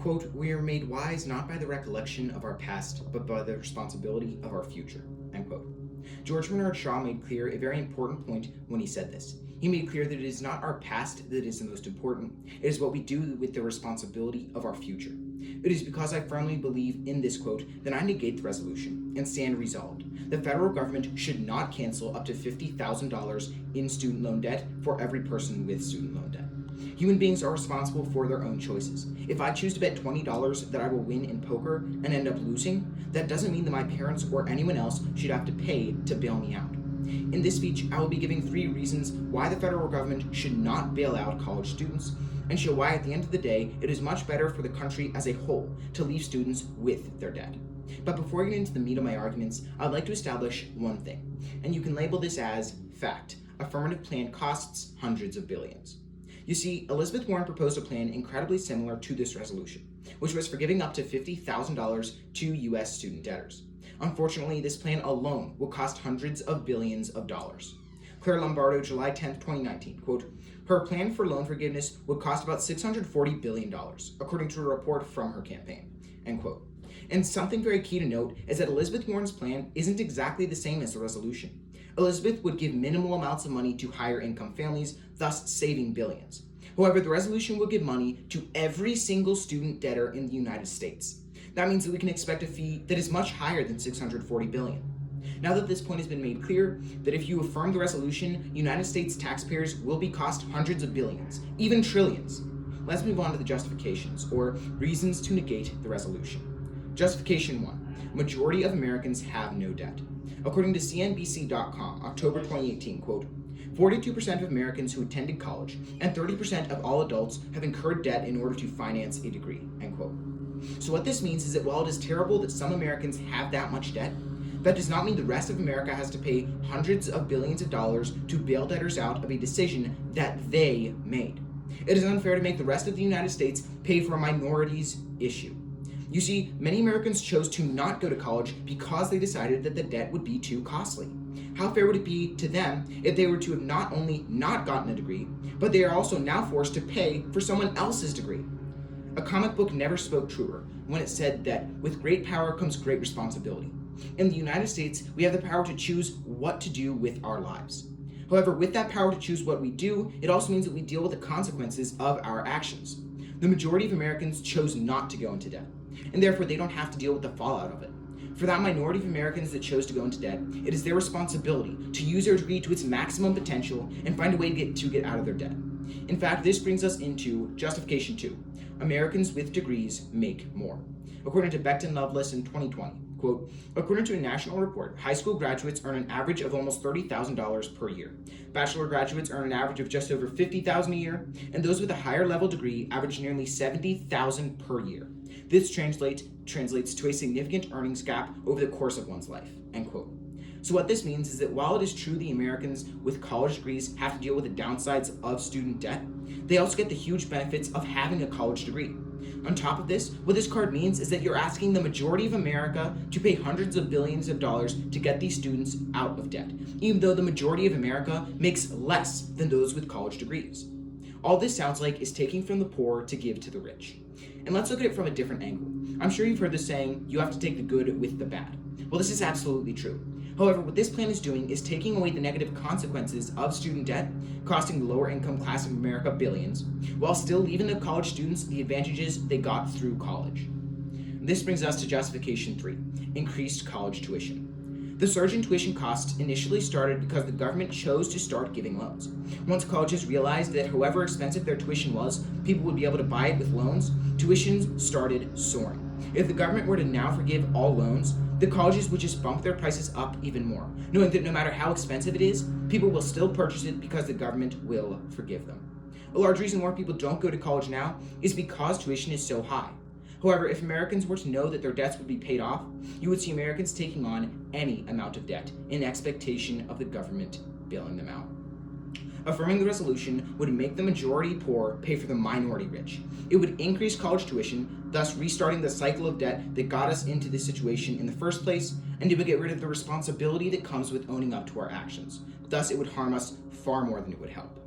Quote, "We are made wise not by the recollection of our past, but by the responsibility of our future," end quote. George Bernard Shaw made clear a very important point when he said this. He made clear that it is not our past that is the most important, it is what we do with the responsibility of our future. It is because I firmly believe in this quote that I negate the resolution and stand resolved. The federal government should not cancel up to $50,000 in student loan debt for every person with student loan debt. Human beings are responsible for their own choices. If I choose to bet $20 that I will win in poker and end up losing, that doesn't mean that my parents or anyone else should have to pay to bail me out. In this speech, I will be giving 3 reasons why the federal government should not bail out college students, and show why at the end of the day, it is much better for the country as a whole to leave students with their debt. But before I get into the meat of my arguments, I'd like to establish one thing, and you can label this as fact. Affirmative plan costs hundreds of billions. You see, Elizabeth Warren proposed a plan incredibly similar to this resolution, which was for giving up to $50,000 to U.S. student debtors. Unfortunately, this plan alone will cost hundreds of billions of dollars. Claire Lombardo, July 10, 2019, quote, "Her plan for loan forgiveness would cost about $640 billion, according to a report from her campaign," end quote. And something very key to note is that Elizabeth Warren's plan isn't exactly the same as the resolution. Elizabeth would give minimal amounts of money to higher income families, thus saving billions. However, the resolution will give money to every single student debtor in the United States. That means that we can expect a fee that is much higher than $640 billion. Now that this point has been made clear, that if you affirm the resolution, United States taxpayers will be cost hundreds of billions, even trillions. Let's move on to the justifications, or reasons to negate the resolution. Justification 1. Majority of Americans have no debt. According to CNBC.com, October 2018, quote, 42% of Americans who attended college and 30% of all adults have incurred debt in order to finance a degree, end quote. So what this means is that while it is terrible that some Americans have that much debt, that does not mean the rest of America has to pay hundreds of billions of dollars to bail debtors out of a decision that they made. It is unfair to make the rest of the United States pay for a minority's issue. You see, many Americans chose to not go to college because they decided that the debt would be too costly. How fair would it be to them if they were to have not only not gotten a degree, but they are also now forced to pay for someone else's degree? A comic book never spoke truer when it said that with great power comes great responsibility. In the United States, we have the power to choose what to do with our lives. However, with that power to choose what we do, it also means that we deal with the consequences of our actions. The majority of Americans chose not to go into debt, and therefore they don't have to deal with the fallout of it. For that minority of Americans that chose to go into debt, it is their responsibility to use their degree to its maximum potential and find a way to get out of their debt. In fact, this brings us into justification 2. Americans with degrees make more. According to Becton Loveless in 2020, quote, according to a national report, high school graduates earn an average of almost $30,000 per year. Bachelor graduates earn an average of just over $50,000 a year, and those with a higher level degree average nearly $70,000 per year. This translates to a significant earnings gap over the course of one's life, end quote. So what this means is that while it is true the Americans with college degrees have to deal with the downsides of student debt, they also get the huge benefits of having a college degree. On top of this, what this card means is that you're asking the majority of America to pay hundreds of billions of dollars to get these students out of debt, even though the majority of America makes less than those with college degrees. All this sounds like is taking from the poor to give to the rich. And let's look at it from a different angle. I'm sure you've heard the saying, you have to take the good with the bad. Well, this is absolutely true. However, what this plan is doing is taking away the negative consequences of student debt, costing the lower income class of America billions, while still leaving the college students the advantages they got through college. This brings us to justification 3, increased college tuition. The surge in tuition costs initially started because the government chose to start giving loans. Once colleges realized that however expensive their tuition was, people would be able to buy it with loans, tuition started soaring. If the government were to now forgive all loans, the colleges would just bump their prices up even more, knowing that no matter how expensive it is, people will still purchase it because the government will forgive them. A large reason more people don't go to college now is because tuition is so high. However, if Americans were to know that their debts would be paid off, you would see Americans taking on any amount of debt in expectation of the government bailing them out. Affirming the resolution would make the majority poor pay for the minority rich. It would increase college tuition, thus restarting the cycle of debt that got us into this situation in the first place, and it would get rid of the responsibility that comes with owning up to our actions. Thus, it would harm us far more than it would help.